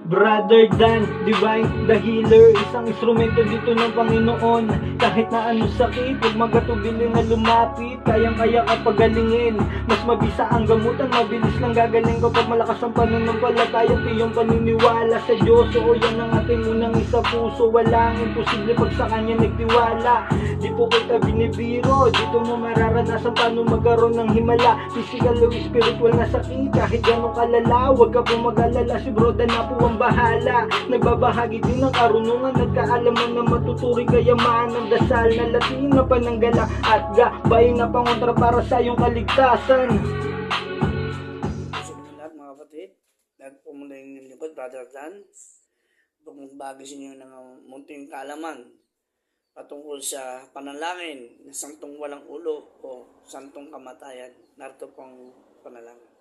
Brother Dan, Divine, the healer. Isang instrumento dito ng Panginoon. Kahit na ano sakit, huwag magatubili na lumapit. Kayang-kaya ka pagalingin. Mas mabisa ang gamutan, mabilis lang gagaling kapag malakas ang pananampalataya. Tiyong paniniwala sa Diyos. Oo, yan ang ating unang isa puso. Walang imposible pag sa Kanya nagtiwala. Di po kita binibiro, dito mo mararanasan paano magkaroon ng himala. Physical o spiritual na sakit, kahit gano'ng kalala. Huwag ka pong mag-alala, si Bro Dan na po ang bahala. Nagbabahagi din ng karunungan, nagkaalaman na matuturing kayamanan. Dasal na Latin na pananggala at gabay na pangontra para sa iyong kaligtasan. Sa lahat mga kapatid, po muna yung lingkod, Brother Dan. Huwag magbagi sa inyo ng munting kaalaman patungkol sa panalangin na santong walang ulo o santong kamatayan. Narito pong panalangin.